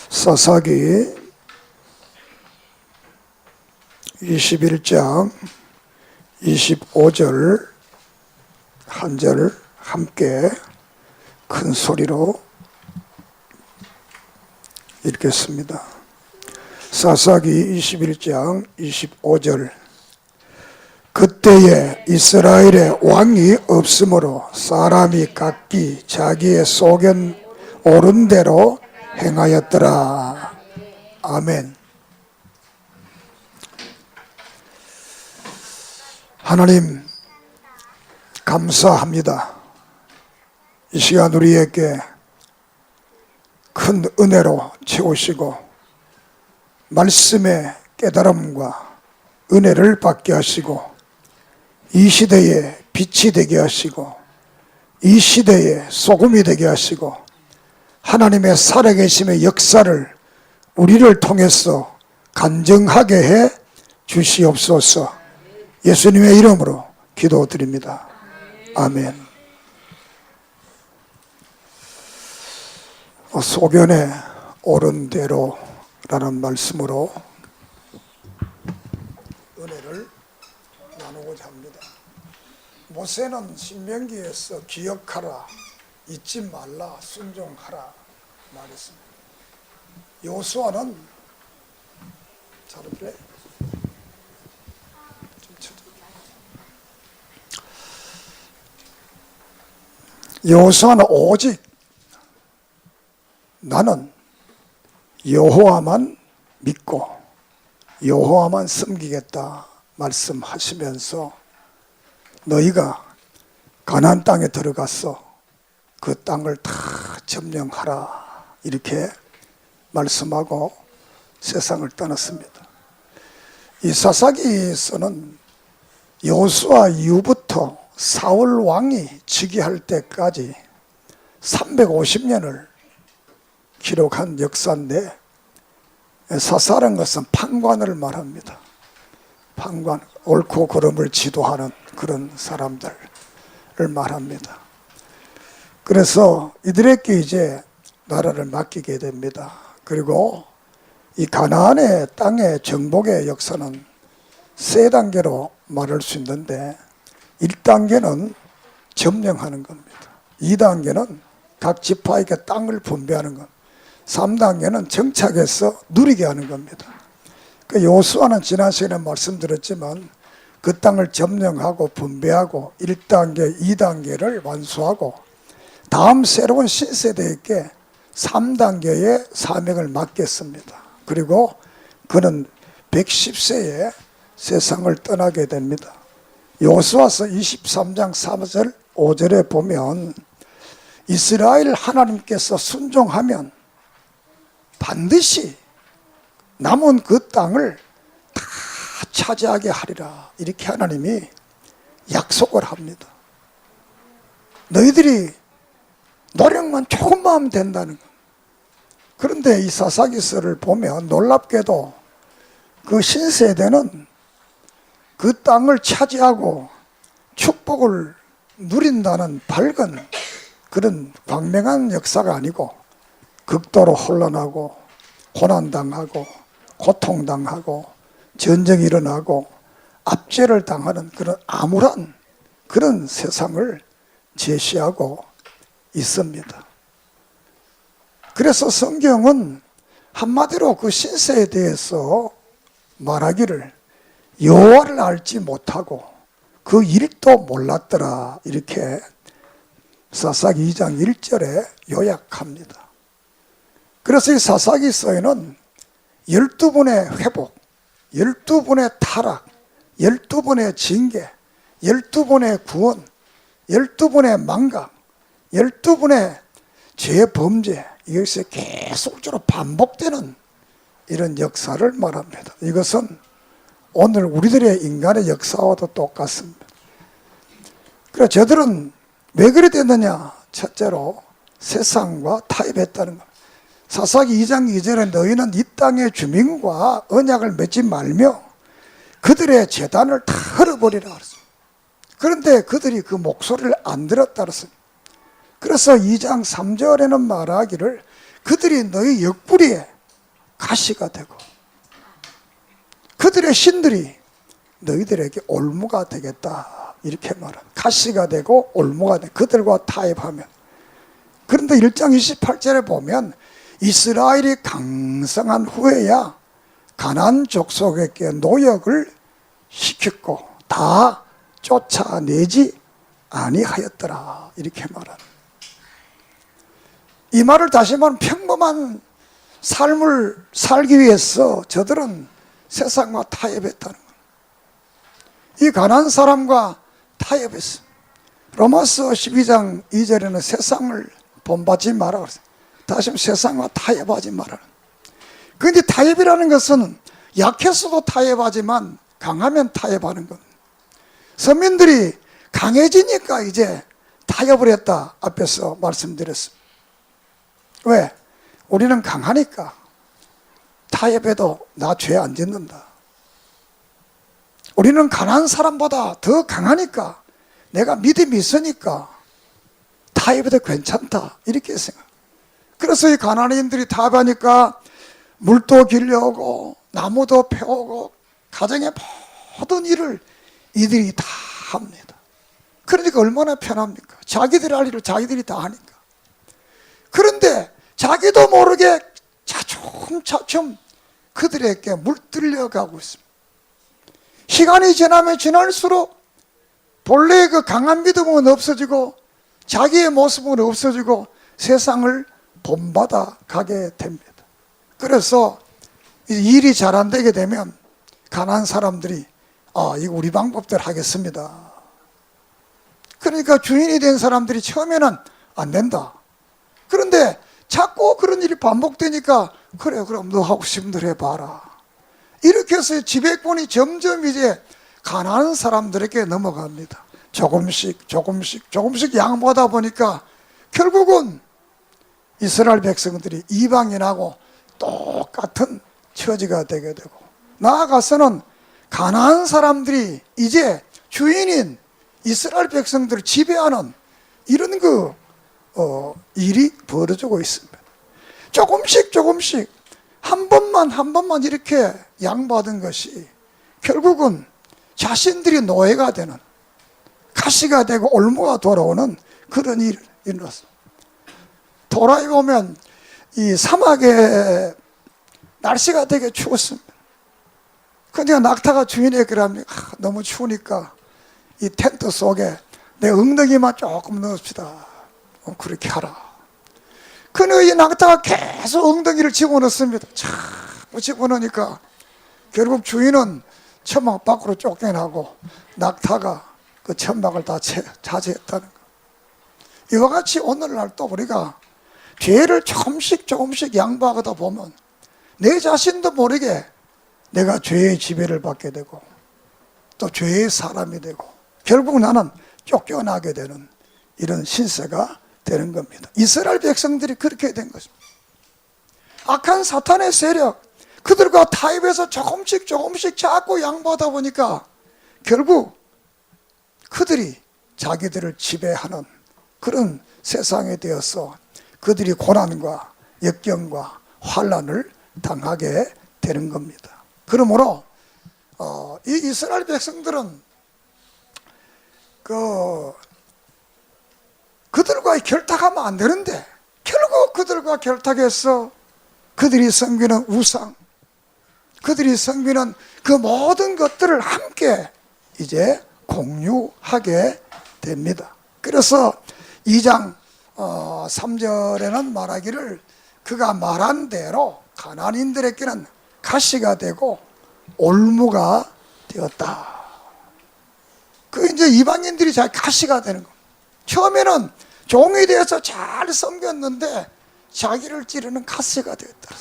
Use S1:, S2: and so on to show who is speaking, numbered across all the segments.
S1: 사사기 21장 25절 한 절 함께 큰 소리로 읽겠습니다. 사사기 21장 25절. 그때에 이스라엘에 왕이 없으므로 사람이 각기 자기의 소견 옳은 대로 행하였더라. 아멘. 하나님 감사합니다. 이 시간 우리에게 큰 은혜로 채우시고 말씀의 깨달음과 은혜를 받게 하시고 이 시대에 빛이 되게 하시고 이 시대에 소금이 되게 하시고 하나님의 살아계심의 역사를 우리를 통해서 간증하게 해 주시옵소서. 예수님의 이름으로 기도드립니다. 아멘. 소견에 옳은 대로라는 말씀으로 은혜를 나누고자 합니다. 모세는 신명기에서 기억하라, 잊지 말라, 순종하라 말했습니다. 여호수아는 잘그래? 여호수아는 오직 나는 여호와만 믿고 여호와만 섬기겠다 말씀하시면서 너희가 가나안 땅에 들어가서 그 땅을 다 점령하라 이렇게 말씀하고 세상을 떠났습니다. 이 사사기서는 여호수아 이후부터 사울 왕이 즉위할 때까지 350년을 기록한 역사인데, 사사라는 것은 판관을 말합니다. 판관, 옳고 그름을 지도하는 그런 사람들을 말합니다. 그래서 이들에게 이제 나라를 맡기게 됩니다. 그리고 이 가나안의 땅의 정복의 역사는 세 단계로 말할 수 있는데, 1단계는 점령하는 겁니다. 2단계는 각 지파에게 땅을 분배하는 겁니다. 3단계는 정착해서 누리게 하는 겁니다. 그 여호수아는 지난 시간에 말씀드렸지만 그 땅을 점령하고 분배하고 1단계, 2단계를 완수하고 다음 새로운 신세대에게 3단계의 사명을 맡겼습니다. 그리고 그는 110세에 세상을 떠나게 됩니다. 여호수아서 23장 4절 5절에 보면 이스라엘 하나님께서 순종하면 반드시 남은 그 땅을 다 차지하게 하리라 이렇게 하나님이 약속을 합니다. 너희들이 노력만 조금만 하면 된다는 것. 그런데 이 사사기서를 보면 놀랍게도 그 신세대는 그 땅을 차지하고 축복을 누린다는 밝은 그런 광명한 역사가 아니고 극도로 혼란하고 고난당하고 고통당하고 전쟁이 일어나고 압제를 당하는 그런 암울한 그런 세상을 제시하고 있습니다. 그래서 성경은 한마디로 그 신세에 대해서 말하기를 여호와를 알지 못하고 그 일도 몰랐더라 이렇게 사사기 2장 1절에 요약합니다. 그래서 이 사사기서에는 12번의 회복, 12번의 타락, 12번의 징계, 12번의 구원, 12번의 망각, 12번의 죄범죄, 이것이 계속적으로 반복되는 이런 역사를 말합니다. 이것은 오늘 우리들의 인간의 역사와도 똑같습니다. 그래서 저들은 왜 그래 됐느냐? 첫째로 세상과 타협했다는 것. 사사기 2장 2절에 너희는 이 땅의 주민과 언약을 맺지 말며 그들의 제단을 다 헐어버리라 그랬습니다. 그런데 그들이 그 목소리를 안 들었다 그랬습니다. 그래서 2장 3절에는 말하기를 그들이 너희 옆구리에 가시가 되고 그들의 신들이 너희들에게 올무가 되겠다. 이렇게 말합니다. 가시가 되고 올무가 되고 그들과 타협하면. 그런데 1장 28절에 보면 이스라엘이 강성한 후에야 가나안 족속에게 노역을 시켰고 다 쫓아내지 아니하였더라. 이렇게 말합니다. 이 말을 다시 말하면 평범한 삶을 살기 위해서 저들은 세상과 타협했다는 거예요. 이 가난한 사람과 타협했어요. 로마서 12장 2절에는 세상을 본받지 마라 그랬어요. 다시 한번 세상과 타협하지 마라. 그런데 타협이라는 것은 약해서도 타협하지만 강하면 타협하는 겁니다. 서민들이 강해지니까 이제 타협을 했다. 앞에서 말씀드렸습니다. 왜? 우리는 강하니까 타협해도 나 죄 안 짓는다. 우리는 가난한 사람보다 더 강하니까 내가 믿음이 있으니까 타협해도 괜찮다. 이렇게 생각. 그래서 이 가난인들이 타협하니까 물도 길려오고 나무도 펴오고 가정의 모든 일을 이들이 다 합니다. 그러니까 얼마나 편합니까? 자기들 할 일을 자기들이 다 하니까. 그런데 자기도 모르게 차츰차츰 그들에게 물들려 가고 있습니다. 시간이 지나면 지날수록 본래의 그 강한 믿음은 없어지고 자기의 모습은 없어지고 세상을 본받아 가게 됩니다. 그래서 일이 잘 안 되게 되면 가난한 사람들이 이거 우리 방법대로 하겠습니다. 그러니까 주인이 된 사람들이 처음에는 안 된다. 그런데 자꾸 그런 일이 반복되니까 그래 그럼 너 하고 싶은 대로 해봐라. 이렇게 해서 지배권이 점점 이제 가난한 사람들에게 넘어갑니다. 조금씩 양보하다 보니까 결국은 이스라엘 백성들이 이방인하고 똑같은 처지가 되게 되고 나아가서는 가난한 사람들이 이제 주인인 이스라엘 백성들을 지배하는 이런 일이 벌어지고 있습니다. 조금씩 한 번만 이렇게 양보하던 것이 결국은 자신들이 노예가 되는 가시가 되고 올무가 돌아오는 그런 일이 일어났습니다. 돌아보면 이 사막에 날씨가 되게 추웠습니다. 그러니까 낙타가 주인에게 그럽니다. 너무 추우니까 이 텐트 속에 내 엉덩이만 조금 넣읍시다. 그렇게 하라. 그러니까 이 낙타가 계속 엉덩이를 집어넣습니다. 자꾸 집어넣으니까 결국 주인은 천막 밖으로 쫓겨나고 낙타가 그 천막을 다 차지했다는 거. 이와 같이 오늘날 또 우리가 죄를 조금씩 양보하다 보면 내 자신도 모르게 내가 죄의 지배를 받게 되고 또 죄의 사람이 되고 결국 나는 쫓겨나게 되는 이런 신세가 되는 겁니다. 이스라엘 백성들이 그렇게 된 것입니다. 악한 사탄의 세력, 그들과 타협해서 조금씩 자꾸 양보하다 보니까 결국 그들이 자기들을 지배하는 그런 세상에 되어서 그들이 고난과 역경과 환난을 당하게 되는 겁니다. 그러므로 이 이스라엘 백성들은 그들과 결탁하면 안 되는데 결국 그들과 결탁해서 그들이 섬기는 우상, 그들이 섬기는 그 모든 것들을 함께 이제 공유하게 됩니다. 그래서 2장 3절에는 말하기를 그가 말한 대로 가나안인들에게는 가시가 되고 올무가 되었다. 그 이제 이방인들이 잘 가시가 되는 겁니다. 처음에는 종이 되어서 잘 섬겼는데 자기를 찌르는 가시가 되었다.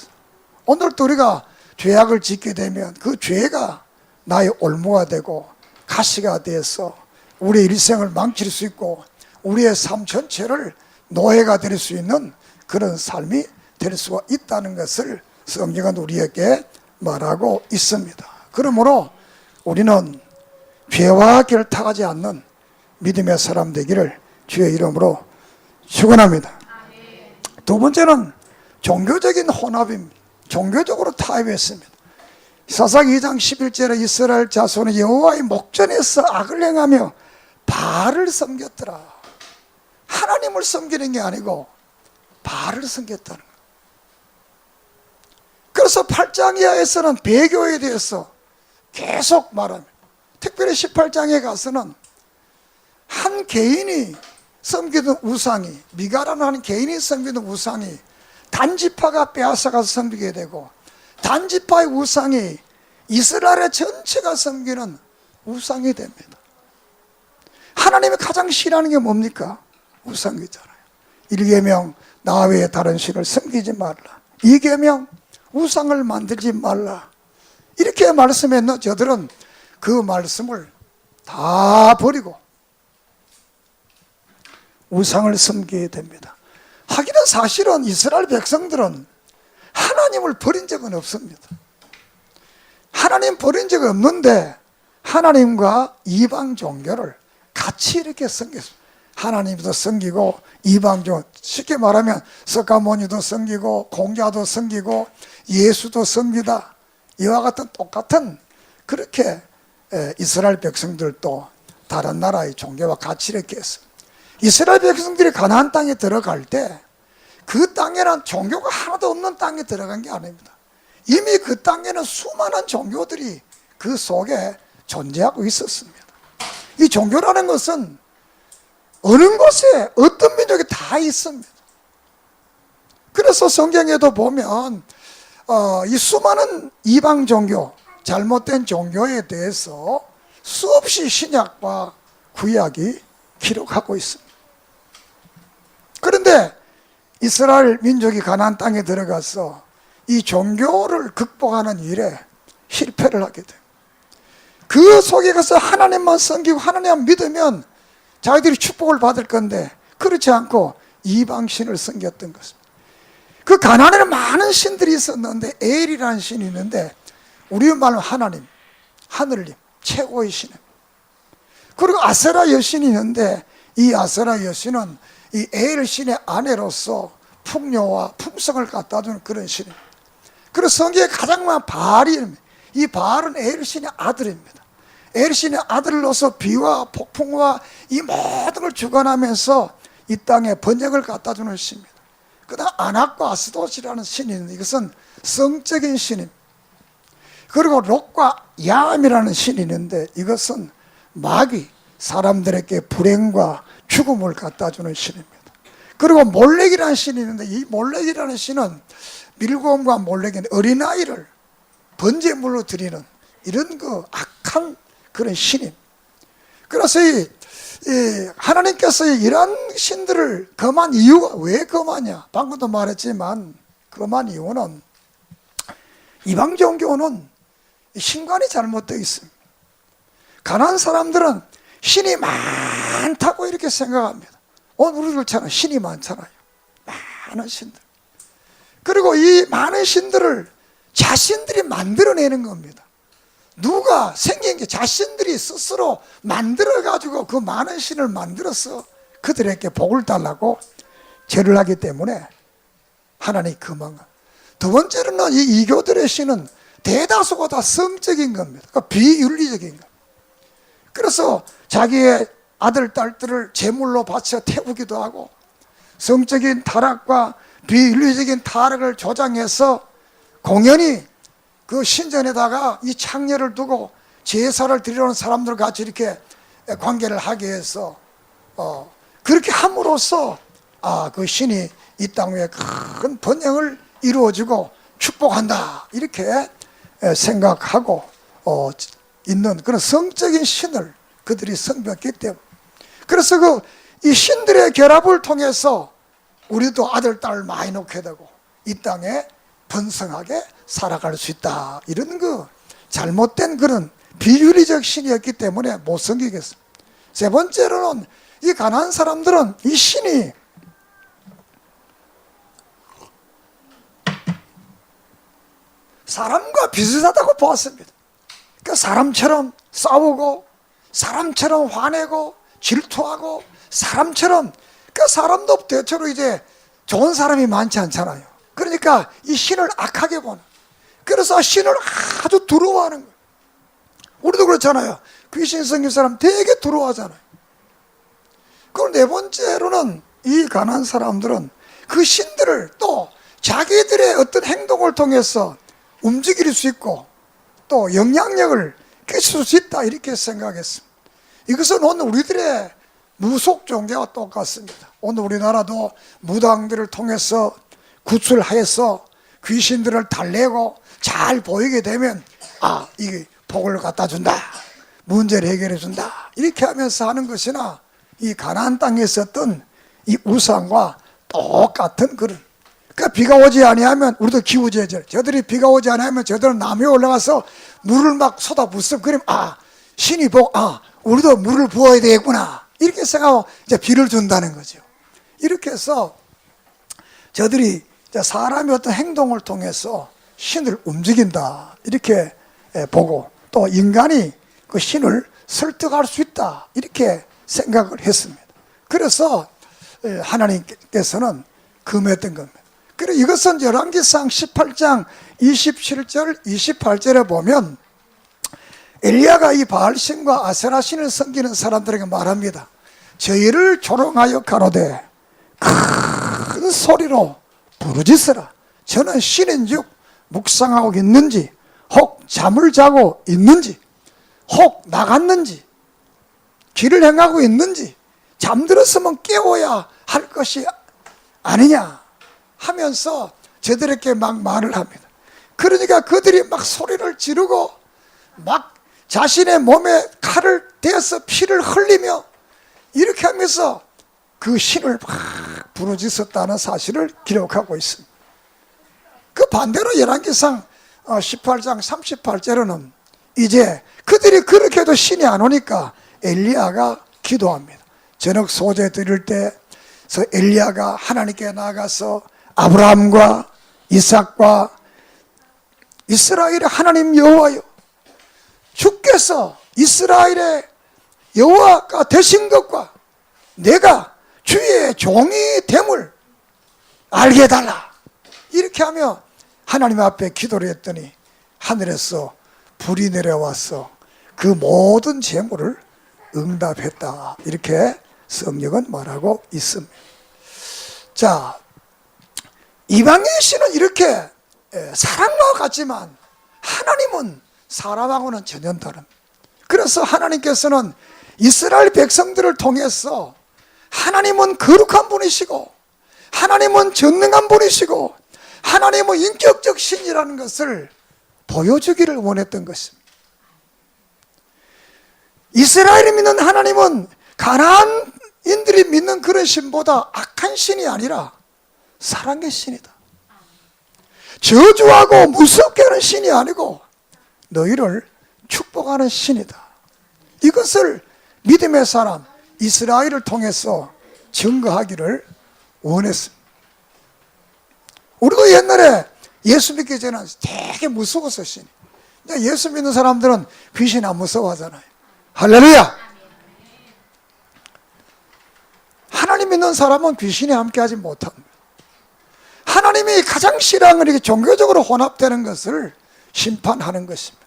S1: 오늘도 우리가 죄악을 짓게 되면 그 죄가 나의 올무가 되고 가시가 되어서 우리의 일생을 망칠 수 있고 우리의 삶 전체를 노예가 될 수 있는 그런 삶이 될 수가 있다는 것을 성경은 우리에게 말하고 있습니다. 그러므로 우리는 죄와 결탁하지 않는 믿음의 사람 되기를 주의 이름으로 축원합니다. 두 번째는 종교적인 혼합입니다. 종교적으로 타협했습니다. 사사기 2장 11절에 이스라엘 자손이 여호와의 목전에서 악을 행하며 바알을 섬겼더라. 하나님을 섬기는 게 아니고 바알을 섬겼다는 거예요. 그래서 8장 이하에서는 배교에 대해서 계속 말합니다. 특별히 18장에 가서는 한 개인이 섬기던 우상이, 미가라는 한 개인이 섬기던 우상이 단지파가 빼앗아가서 섬기게 되고, 단지파의 우상이 이스라엘의 전체가 섬기는 우상이 됩니다. 하나님이 가장 싫어하는 게 뭡니까? 우상이잖아요. 1계명 나 외에 다른 신을 섬기지 말라. 2계명 우상을 만들지 말라. 이렇게 말씀했는 저들은 그 말씀을 다 버리고 우상을 섬기게 됩니다. 하기는 사실은 이스라엘 백성들은 하나님을 버린 적은 없습니다. 하나님 버린 적이 없는데 하나님과 이방 종교를 같이 이렇게 섬겼습니다. 하나님도 섬기고 이방 종교, 쉽게 말하면 석가모니도 섬기고 공자도 섬기고 예수도 섬기다. 이와 같은 똑같은 그렇게 이스라엘 백성들도 다른 나라의 종교와 같이 이렇게 했습니다. 이스라엘 백성들이 가나안 땅에 들어갈 때 그 땅에는 종교가 하나도 없는 땅에 들어간 게 아닙니다. 이미 그 땅에는 수많은 종교들이 그 속에 존재하고 있었습니다. 이 종교라는 것은 어느 곳에 어떤 민족이 다 있습니다. 그래서 성경에도 보면 이 수많은 이방 종교, 잘못된 종교에 대해서 수없이 신약과 구약이 기록하고 있습니다. 그런데 이스라엘 민족이 가나안 땅에 들어가서 이 종교를 극복하는 일에 실패를 하게 돼요. 그 속에 가서 하나님만 섬기고 하나님만 믿으면 자기들이 축복을 받을 건데 그렇지 않고 이방신을 섬겼던 것입니다. 그 가나안에는 많은 신들이 있었는데 엘이라는 신이 있는데 우리 말로 하나님, 하늘님, 최고의 신입니다. 그리고 아세라 여신이 있는데 이 아세라 여신은 이 엘 신의 아내로서 풍요와 풍성을 갖다 주는 그런 신입니다. 그리고 성경에 가장 많은 바알이, 이 바알은 엘 신의 아들입니다. 엘 신의 아들로서 비와 폭풍과 이 모든 걸 주관하면서 이 땅에 번영을 갖다 주는 신입니다. 그 다음 아낙과 아스돗이라는 신이 있는데 이것은 성적인 신입니다. 그리고 록과 야암이라는 신이 있는데 이것은 마귀, 사람들에게 불행과 죽음을 갖다 주는 신입니다. 그리고 몰렉이라는 신이 있는데 이 몰렉이라는 신은 밀곰과 몰렉은 어린아이를 번제물로 드리는 이런 그 악한 그런 신입니다. 그래서 하나님께서 이러한 신들을 금한 이유가 왜 금하냐? 방금도 말했지만 금한 이유는 이방 종교는 신관이 잘못되어 있습니다. 가난한 사람들은 신이 많다고 이렇게 생각합니다. 오늘 우리들처럼 신이 많잖아요. 많은 신들. 그리고 이 많은 신들을 자신들이 만들어내는 겁니다. 누가 생긴 게 자신들이 스스로 만들어가지고 그 많은 신을 만들어서 그들에게 복을 달라고 절을 하기 때문에 하나님이 금한 것. 두 번째로는 이 이교들의 신은 대다수가 다 성적인 겁니다. 그러니까 비윤리적인 겁니다. 그래서 자기의 아들, 딸들을 제물로 바쳐 태우기도 하고 성적인 타락과 비윤리적인 타락을 조장해서 공연히 그 신전에다가 이 창녀를 두고 제사를 드리려는 사람들 같이 이렇게 관계를 하게 해서 그렇게 함으로써 그 신이 이 땅 위에 큰 번영을 이루어지고 축복한다 이렇게 생각하고 있는 그런 성적인 신을 그들이 섬겼기 때문에 그래서 이 신들의 결합을 통해서 우리도 아들, 딸을 많이 낳게 되고 이 땅에 번성하게 살아갈 수 있다. 이런 잘못된 그런 비윤리적 신이었기 때문에 못 섬기겠습니다. 세 번째로는 이 가난한 사람들은 이 신이 사람과 비슷하다고 보았습니다. 그러니까 사람처럼 싸우고 사람처럼 화내고 질투하고 사람처럼 그 사람도 대체로 이제 좋은 사람이 많지 않잖아요. 그러니까 이 신을 악하게 보는, 그래서 신을 아주 두려워하는 거예요. 우리도 그렇잖아요. 귀신 생긴 사람 되게 두려워하잖아요. 그리고 네 번째로는 이 가난한 사람들은 그 신들을 또 자기들의 어떤 행동을 통해서 움직일 수 있고 또 영향력을 끼칠 수 있다, 이렇게 생각했습니다. 이것은 오늘 우리들의 무속 종교와 똑같습니다. 오늘 우리나라도 무당들을 통해서 구출하여서 귀신들을 달래고 잘 보이게 되면 이 복을 갖다 준다, 문제를 해결해 준다, 이렇게 하면서 하는 것이나 이 가나안 땅에 있었던 이 우상과 똑같은 그런, 그러니까 비가 오지 아니하면 우리도 기우제절, 저들이 비가 오지 아니하면 저들은 나무에 올라가서 물을 막 쏟아붓습니다. 그럼 신이 보고 우리도 물을 부어야 되겠구나, 이렇게 생각하고 이제 비를 준다는 거죠. 이렇게 해서 저들이 사람의 어떤 행동을 통해서 신을 움직인다, 이렇게 보고 또 인간이 그 신을 설득할 수 있다, 이렇게 생각을 했습니다. 그래서 하나님께서는 금했던 겁니다. 그리고 이것은 열왕기상 18장 27절 28절에 보면 엘리야가 이 바알신과 아세라신을 섬기는 사람들에게 말합니다. 저희를 조롱하여 가로되 큰 소리로 부르짖으라. 저는 신인즉 묵상하고 있는지, 혹 잠을 자고 있는지, 혹 나갔는지, 길을 행하고 있는지, 잠들었으면 깨워야 할 것이 아니냐 하면서 저들에게 막 말을 합니다. 그러니까 그들이 막 소리를 지르고 막 자신의 몸에 칼을 대서 피를 흘리며 이렇게 하면서 그 신을 막 부르짖었다는 사실을 기록하고 있습니다. 그 반대로 열왕기상 18장 38절에는 이제 그들이 그렇게 해도 신이 안 오니까 엘리야가 기도합니다. 저녁 소재 드릴 때서 엘리야가 하나님께 나가서 아브라함과 이삭과 이스라엘의 하나님 여호와여, 주께서 이스라엘의 여호와가 되신 것과 내가 주의 종이 됨을 알게 해달라, 이렇게 하며 하나님 앞에 기도를 했더니 하늘에서 불이 내려와서 그 모든 재물을 응답했다, 이렇게 성경은 말하고 있습니다. 자, 이방의 신은 이렇게 사람과 같지만 하나님은 사람하고는 전혀 다릅니다. 그래서 하나님께서는 이스라엘 백성들을 통해서 하나님은 거룩한 분이시고 하나님은 전능한 분이시고 하나님은 인격적 신이라는 것을 보여주기를 원했던 것입니다. 이스라엘이 믿는 하나님은 가나안인들이 믿는 그런 신보다 악한 신이 아니라 사랑의 신이다. 저주하고 무섭게 하는 신이 아니고 너희를 축복하는 신이다. 이것을 믿음의 사람 이스라엘을 통해서 증거하기를 원했습니다. 우리도 옛날에 예수 믿기 전에는 되게 무서웠어요, 신이. 예수 믿는 사람들은 귀신 안 무서워하잖아요. 할렐루야! 하나님 믿는 사람은 귀신이 함께하지 못합니다. 하나님이 가장 싫어하는 이렇게 종교적으로 혼합되는 것을 심판하는 것입니다.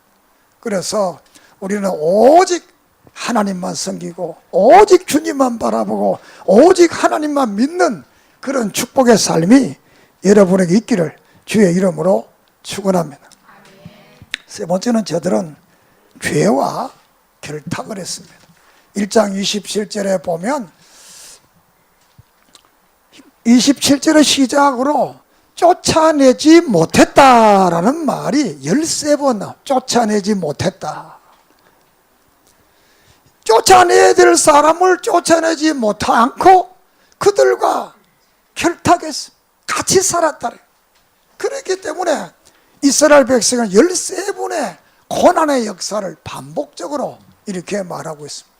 S1: 그래서 우리는 오직 하나님만 섬기고 오직 주님만 바라보고 오직 하나님만 믿는 그런 축복의 삶이 여러분에게 있기를 주의 이름으로 축원합니다. 세 번째는 저들은 죄와 결탁을 했습니다. 1장 27절에 보면 27절의 시작으로 쫓아내지 못했다라는 말이 13번 나와. 쫓아내지 못했다. 쫓아내야 될 사람을 쫓아내지 못하고 그들과 결탁했어. 같이 살았다. 그렇기 때문에 이스라엘 백성은 13번의 고난의 역사를 반복적으로 이렇게 말하고 있습니다.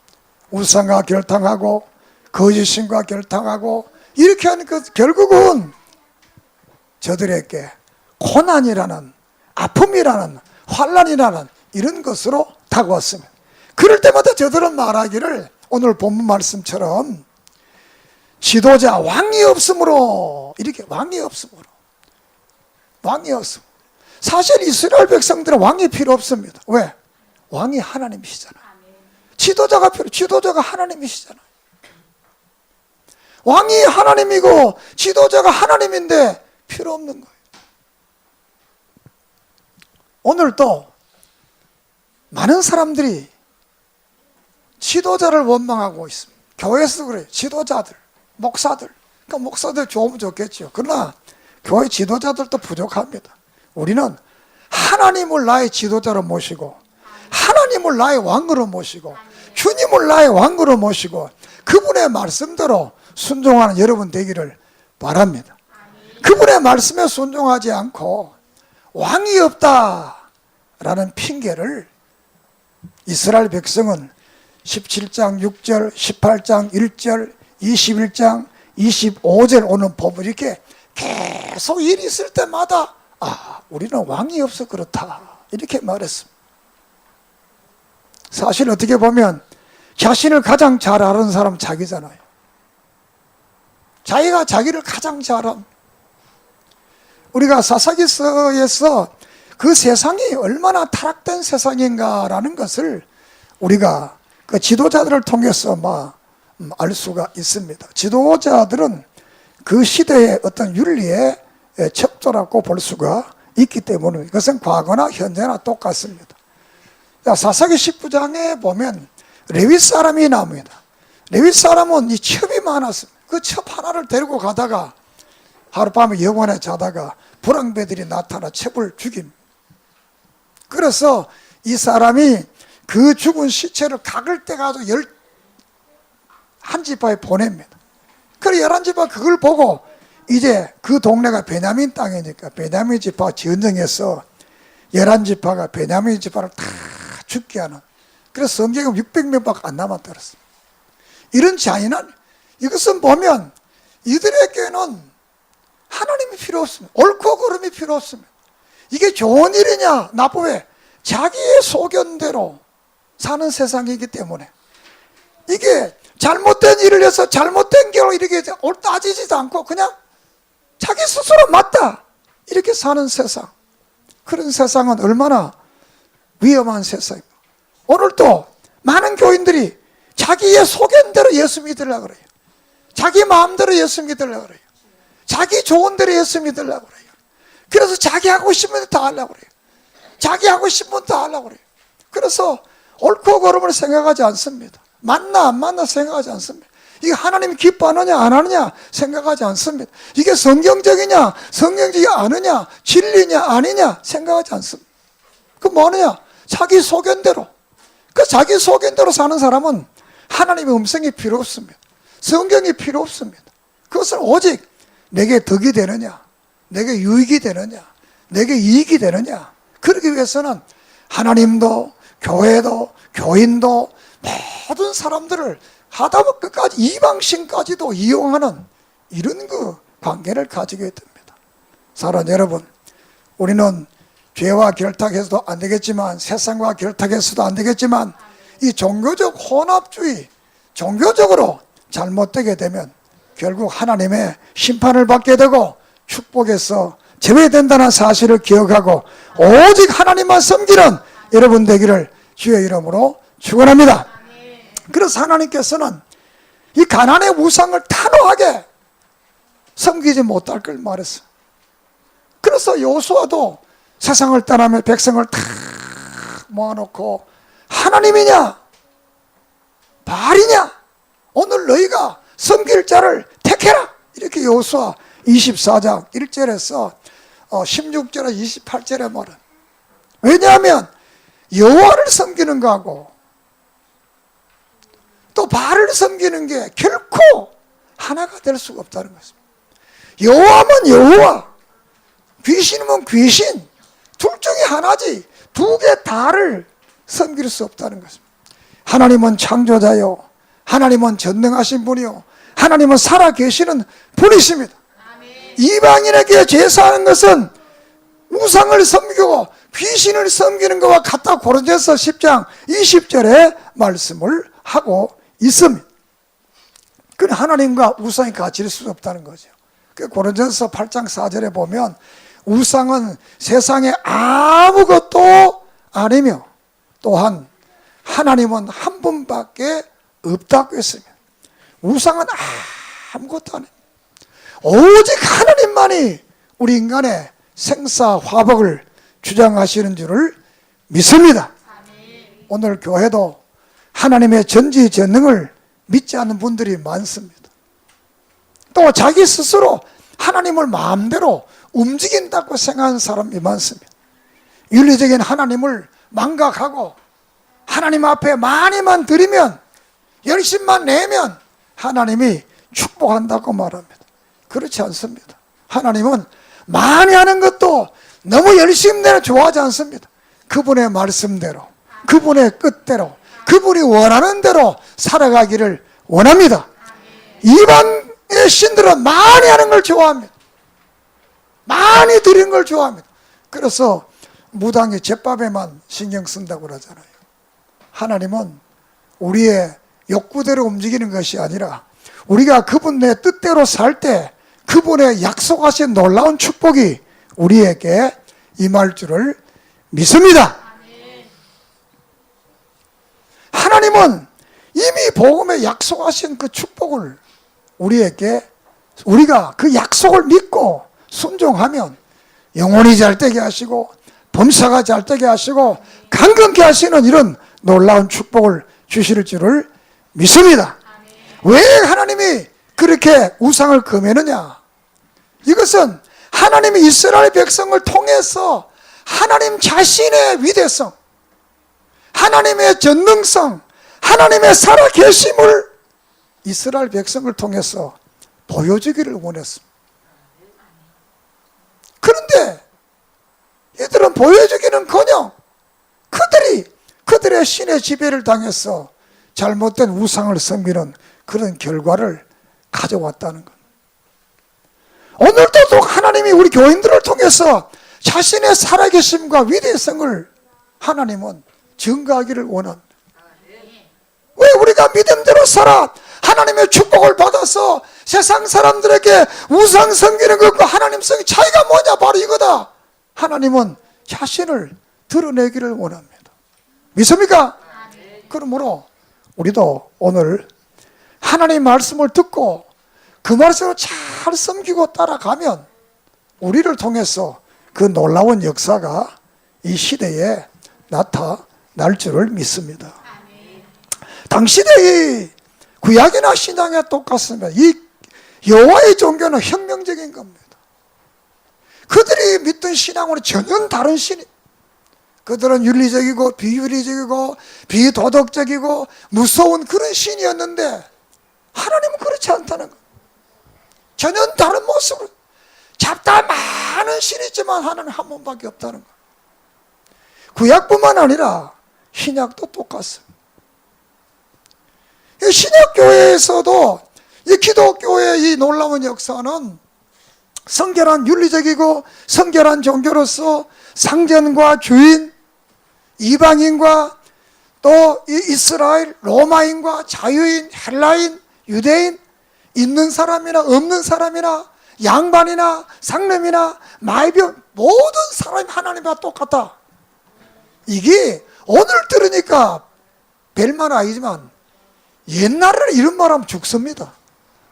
S1: 우상과 결탁하고 거짓신과 결탁하고 이렇게 하니까 결국은 저들에게 고난이라는, 아픔이라는, 환난이라는 이런 것으로 다가왔습니다. 그럴 때마다 저들은 말하기를 오늘 본문 말씀처럼 지도자, 왕이 없으므로, 이렇게 왕이 없으므로. 왕이 없음. 사실 이스라엘 백성들은 왕이 필요 없습니다. 왜? 왕이 하나님이시잖아요. 지도자가 하나님이시잖아요. 왕이 하나님이고 지도자가 하나님인데 필요 없는 거예요. 오늘도 많은 사람들이 지도자를 원망하고 있습니다. 교회에서 그래요. 지도자들, 목사들. 그러니까 목사들 좋으면 좋겠죠. 그러나 교회 지도자들도 부족합니다. 우리는 하나님을 나의 지도자로 모시고, 하나님을 나의 왕으로 모시고, 주님을 나의 왕으로 모시고, 그분의 말씀대로 순종하는 여러분 되기를 바랍니다. 그분의 말씀에 순종하지 않고 왕이 없다라는 핑계를 이스라엘 백성은 17장 6절, 18장 1절, 21장 25절 오는 법을 이렇게 계속 일이 있을 때마다 우리는 왕이 없어 그렇다 이렇게 말했습니다. 사실 어떻게 보면 자신을 가장 잘 아는 사람 자기잖아요. 자기가 자기를 가장 잘 압니다. 우리가 사사기서에서 그 세상이 얼마나 타락된 세상인가라는 것을 우리가 그 지도자들을 통해서 알 수가 있습니다. 지도자들은 그 시대의 어떤 윤리에 척도라고 볼 수가 있기 때문에 그것은 과거나 현재나 똑같습니다. 사사기 19장에 보면 레위 사람이 나옵니다. 레위 사람은 이 첩이 많았습니다. 그 첩 하나를 데리고 가다가 하룻밤에 영원에 자다가 불황배들이 나타나 첩을 죽입니다. 그래서 이 사람이 그 죽은 시체를 각을 떼가지고 11지파에 보냅니다. 그래 11지파 그걸 보고 이제 그 동네가 베냐민 땅이니까 베냐민 지파 전쟁해서 11지파가 베냐민 지파를 다 죽게 하는, 그래서 성경은 600명밖에 안 남았다 그랬습니다. 이런 잔인한, 이것은 보면 이들에게는 하나님이 필요 없습니다. 옳고 그름이 필요 없습니다. 이게 좋은 일이냐 나쁘냐 자기의 소견대로 사는 세상이기 때문에 이게 잘못된 일을 해서 잘못된 결로 이렇게 따지지도 않고 그냥 자기 스스로 맞다 이렇게 사는 세상, 그런 세상은 얼마나 위험한 세상입니다. 오늘도 많은 교인들이 자기의 소견대로 예수 믿으려고 그래요. 자기 마음대로 예수 믿으려고 그래요. 자기 좋은 대로 예수 믿으려고 그래요. 그래서 자기 하고 싶은 다 하려고 그래요. 자기 하고 싶은 다 하려고 그래요. 그래서 옳고 그름을 생각하지 않습니다. 맞나 안 맞나 생각하지 않습니다. 이게 하나님이 기뻐하느냐 안 하느냐 생각하지 않습니다. 이게 성경적이냐 성경적이 아니냐 진리냐 아니냐 생각하지 않습니다. 그 뭐냐 자기 소견대로, 그 자기 소견대로 사는 사람은 하나님의 음성이 필요 없습니다. 성경이 필요 없습니다. 그것은 오직 내게 덕이 되느냐, 내게 유익이 되느냐, 내게 이익이 되느냐, 그러기 위해서는 하나님도 교회도 교인도 모든 사람들을 하다못해 끝까지 이방신까지도 이용하는 이런 그 관계를 가지게 됩니다. 사랑하는 여러분, 우리는 죄와 결탁해서도 안 되겠지만 세상과 결탁해서도 안 되겠지만 이 종교적 혼합주의, 종교적으로 잘못되게 되면 결국 하나님의 심판을 받게 되고 축복에서 제외된다는 사실을 기억하고 오직 하나님만 섬기는 여러분 되기를 주의 이름으로 축원합니다. 그래서 하나님께서는 이 가나안의 우상을 단호하게 섬기지 못할 걸 말했어요. 그래서 여호수아도 세상을 떠나며 백성을 다 모아놓고 하나님이냐 바알이냐 오늘 너희가 섬길 자를 택해라 이렇게 여호수아 24장 1절에서 16절에 28절에 말은, 왜냐하면 여호와를 섬기는 거하고 또 바알을 섬기는 게 결코 하나가 될 수가 없다는 것입니다. 여호와면 여호와, 귀신이면 귀신, 둘 중에 하나지 두 개 다를 섬길 수 없다는 것입니다. 하나님은 창조자요, 하나님은 전능하신 분이요, 하나님은 살아계시는 분이십니다. 이방인에게 제사하는 것은 우상을 섬기고 귀신을 섬기는 것과 같다. 고린도서 10장 20절에 말씀을 하고 있습니다. 그건 하나님과 우상이 같이 있을 수 없다는 거죠. 그 고린도전서 8장 4절에 보면 우상은 세상에 아무것도 아니며 또한 하나님은 한 분밖에 없다고 했습니다. 우상은 아무것도 아닙니다. 오직 하나님만이 우리 인간의 생사화복을 주장하시는 줄을 믿습니다. 오늘 교회도 하나님의 전지전능을 믿지 않는 분들이 많습니다. 또 자기 스스로 하나님을 마음대로 움직인다고 생각하는 사람이 많습니다. 윤리적인 하나님을 망각하고 하나님 앞에 많이만 드리면, 열심만 내면 하나님이 축복한다고 말합니다. 그렇지 않습니다. 하나님은 많이 하는 것도 너무 열심히 내는 좋아하지 않습니다. 그분의 말씀대로, 그분의 뜻대로, 그분이 원하는 대로 살아가기를 원합니다. 이방의 신들은 많이 하는 걸 좋아합니다. 많이 드리는 걸 좋아합니다. 그래서 무당이 제밥에만 신경 쓴다고 그러잖아요. 하나님은 우리의 욕구대로 움직이는 것이 아니라 우리가 그분의 뜻대로 살 때 그분의 약속하신 놀라운 축복이 우리에게 임할 줄을 믿습니다. 하나님은 이미 복음에 약속하신 그 축복을 우리에게, 우리가 그 약속을 믿고 순종하면 영혼이 잘되게 하시고 범사가 잘되게 하시고 강건케 하시는 이런 놀라운 축복을 주실 줄을 믿습니다. 왜 하나님이 그렇게 우상을 금했느냐? 이것은 하나님이 이스라엘 백성을 통해서 하나님 자신의 위대성, 하나님의 전능성, 하나님의 살아계심을 이스라엘 백성을 통해서 보여주기를 원했습니다. 그런데 이들은 보여주기는커녕 그들의 신의 지배를 당해서 잘못된 우상을 섬기는 그런 결과를 가져왔다는 것. 오늘도 또 하나님이 우리 교인들을 통해서 자신의 살아계심과 위대성을 하나님은 증거하기를 원합니다. 왜 우리가 믿음대로 살아 하나님의 축복을 받아서 세상 사람들에게 우상 섬기는 것과 하나님 성의 차이가 뭐냐? 바로 이거다. 하나님은 자신을 드러내기를 원합니다. 믿습니까? 그러므로 우리도 오늘 하나님 말씀을 듣고 그 말씀을 잘 섬기고 따라가면 우리를 통해서 그 놀라운 역사가 이 시대에 나타날 줄을 믿습니다. 당시대의 구약이나 신약에 똑같습니다. 이 여호와의 종교는 혁명적인 겁니다. 그들이 믿던 신앙으로 전혀 다른 신이, 그들은 윤리적이고 비윤리적이고 비도덕적이고 무서운 그런 신이었는데 하나님은 그렇지 않다는 거예요. 전혀 다른 모습으로, 잡다 많은 신이 있지만 하나님 한 분밖에 없다는 거예요. 구약뿐만 아니라 신약도 똑같습니다. 이 신약교회에서도 이 기독교의 이 놀라운 역사는 성결한 윤리적이고 성결한 종교로서 상전과 주인, 이방인과 또 이스라엘, 로마인과 자유인, 헬라인, 유대인, 있는 사람이나 없는 사람이나 양반이나 상lem이나 마이병 모든 사람이 하나님과 똑같다. 이게 오늘 들으니까 별말 아니지만 옛날에는 이런 말하면 죽습니다.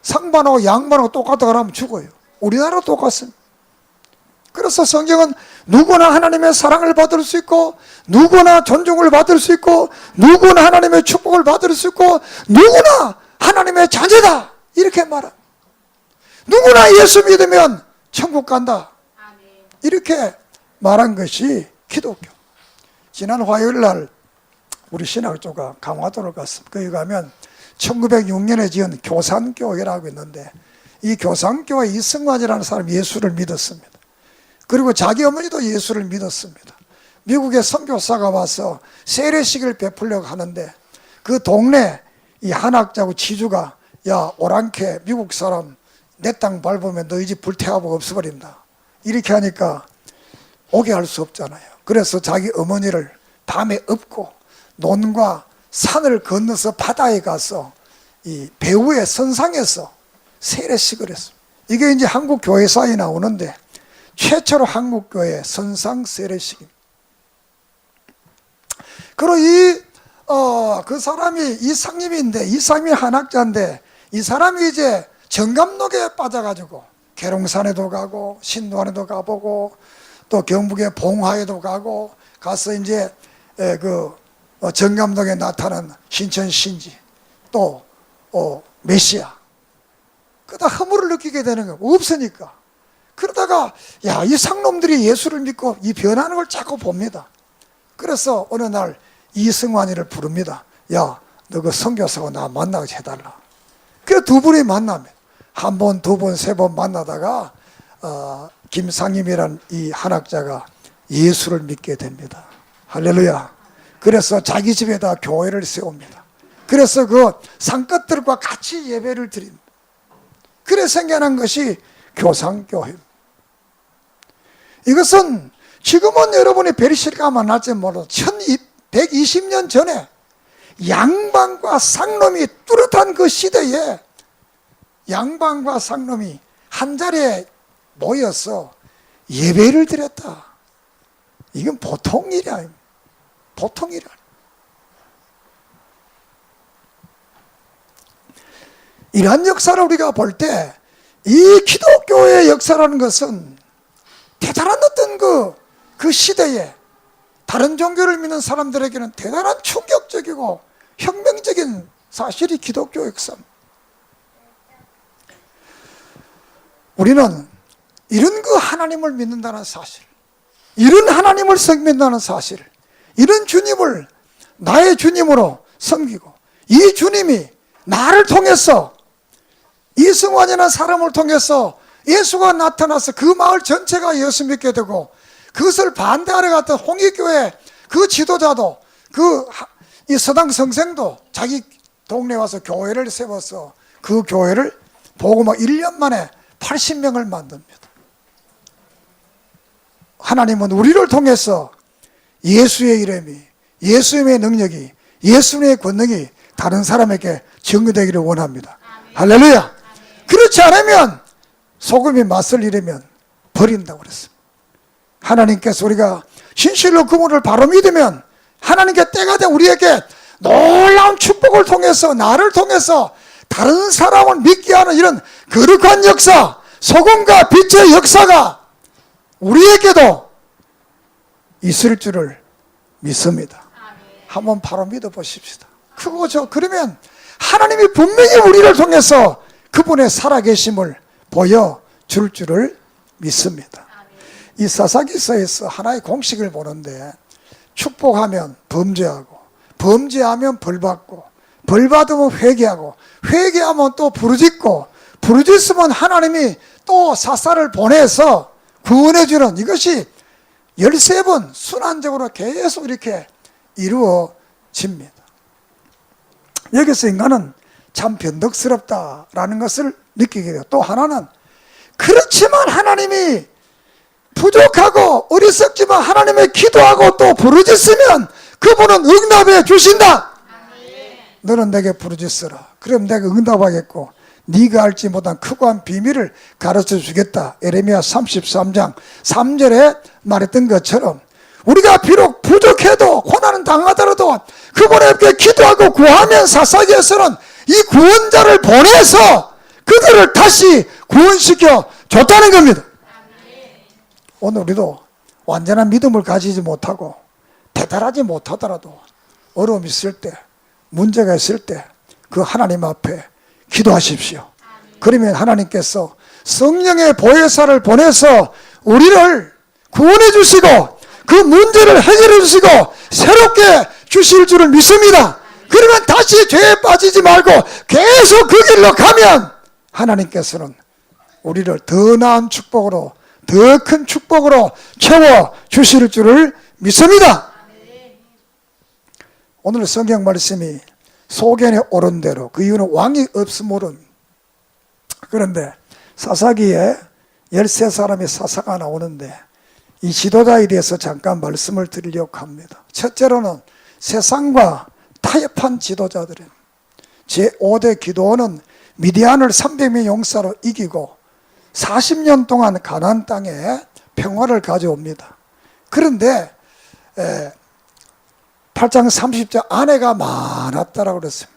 S1: 상반하고 양반하고 똑같다 그러면 죽어요. 우리나라도 똑같습니다. 그래서 성경은 누구나 하나님의 사랑을 받을 수 있고 누구나 존중을 받을 수 있고 누구나 하나님의 축복을 받을 수 있고 누구나 하나님의 자녀다 이렇게 말합니다. 누구나 예수 믿으면 천국 간다 이렇게 말한 것이 기독교. 지난 화요일 날 우리 신학조가 강화도를 갔습니다. 거기 가면 1906년에 지은 교산교회라고 있는데 이 교산교회 이승환이라는 사람이 예수를 믿었습니다. 그리고 자기 어머니도 예수를 믿었습니다. 미국의 선교사가 와서 세례식을 베풀려고 하는데 그 동네 이 한학자고 지주가 야 오랑캐 미국 사람 내 땅 밟으면 너희 집 불태워보고 없어버린다 이렇게 하니까 오게 할 수 없잖아요. 그래서 자기 어머니를 밤에 업고 논과 산을 건너서 바다에 가서 이 배후의 선상에서 세례식을 했습니다. 이게 이제 한국 교회사에 나오는데 최초로 한국 교회 선상 세례식입니다. 그리고 그 사람이 이상림인데, 이상림이 한학자인데, 이 사람이 이제 정감록에 빠져가지고 계룡산에도 가고 신도안에도 가보고 또 경북의 봉화에도 가서 이제 그 정감록에 나타난 신천신지 또 메시아, 그러다 허물을 느끼게 되는 거예요. 없으니까. 그러다가 야, 이 상놈들이 예수를 믿고 이 변하는 걸 자꾸 봅니다. 그래서 어느 날 이승환이를 부릅니다. 야, 너 그 선교사하고 나 만나게 해달라. 그래서 두 분이 만나면 한 번, 두 번, 세 번 만나다가 김상임이란 이 한학자가 예수를 믿게 됩니다. 할렐루야. 그래서 자기 집에다 교회를 세웁니다. 그래서 그 상끝들과 같이 예배를 드립니다. 그래서 생겨난 것이 교상교회입니다. 이것은 지금은 여러분이 베리시리가 만날지 몰라도 1120년 전에 양반과 상놈이 뚜렷한 그 시대에 양반과 상놈이 한자리에 모여서 예배를 드렸다. 이건 보통 일이 아닙니다. 보통 일이 아닙니다. 이러한 역사를 우리가 볼 때 이 기독교의 역사라는 것은 대단한 어떤 그 시대에 다른 종교를 믿는 사람들에게는 대단한 충격적이고 혁명적인 사실이 기독교 역사입니다. 우리는 이런 그 하나님을 믿는다는 사실, 이런 하나님을 섬긴다는 사실, 이런 주님을 나의 주님으로 섬기고 이 주님이 나를 통해서 이승환이라는 사람을 통해서 예수가 나타나서 그 마을 전체가 예수 믿게 되고 그것을 반대하러 갔던 홍익교회 그 지도자도 이 서당 성생도 자기 동네에 와서 교회를 세워서 그 교회를 복음화 1년 만에 80명을 만듭니다. 하나님은 우리를 통해서 예수의 이름이, 예수님의 능력이, 예수님의 권능이 다른 사람에게 증거되기를 원합니다. 할렐루야. 그렇지 않으면 소금이 맛을 잃으면 버린다고 그랬습니다. 하나님께서 우리가 진실로 그분을 바로 믿으면 하나님께 때가 돼 우리에게 놀라운 축복을 통해서 나를 통해서 다른 사람을 믿게 하는 이런 거룩한 역사, 소금과 빛의 역사가 우리에게도 있을 줄을 믿습니다. 한번 바로 믿어보십시다. 그거죠. 그러면 하나님이 분명히 우리를 통해서 그분의 살아계심을 보여줄 줄을 믿습니다. 이 사사기서에서 하나의 공식을 보는데 축복하면 범죄하고, 범죄하면 벌받고, 벌받으면 회개하고, 회개하면 또 부르짖고, 부르짖으면 하나님이 또 사사를 보내서 구원해주는, 이것이 13번 순환적으로 계속 이렇게 이루어집니다. 여기서 인간은 참 변덕스럽다라는 것을 느끼게 돼요. 또 하나는 그렇지만 하나님이 부족하고 어리석지만 하나님의 기도하고 또 부르짖으면 그분은 응답해 주신다. 너는 내게 부르짖으라. 그럼 내가 응답하겠고 네가 알지 못한 크고한 비밀을 가르쳐 주겠다. 에레미야 33장 3절에 말했던 것처럼 우리가 비록 부족해도 고난은 당하더라도 그분에게 기도하고 구하면 사사기에서는 이 구원자를 보내서 그들을 다시 구원시켜 줬다는 겁니다. 오늘 우리도 완전한 믿음을 가지지 못하고 대단하지 못하더라도 어려움이 있을 때, 문제가 있을 때 그 하나님 앞에 기도하십시오. 그러면 하나님께서 성령의 보혜사를 보내서 우리를 구원해 주시고 그 문제를 해결해 주시고 새롭게 주실 줄을 믿습니다. 그러면 다시 죄에 빠지지 말고 계속 그 길로 가면 하나님께서는 우리를 더 나은 축복으로, 더 큰 축복으로 채워 주실 줄을 믿습니다. 오늘 성경 말씀이 소견에 오른 대로, 그 이유는 왕이 없으므로. 그런데 사사기에 13사람의 사사가 나오는데 이 지도자에 대해서 잠깐 말씀을 드리려고 합니다. 첫째로는 세상과 타협한 지도자들입니다. 제5대 기드온은 미디안을 300명 용사로 이기고 40년 동안 가나안 땅에 평화를 가져옵니다. 그런데 8장 30절 아내가 많았다라고 그랬어요.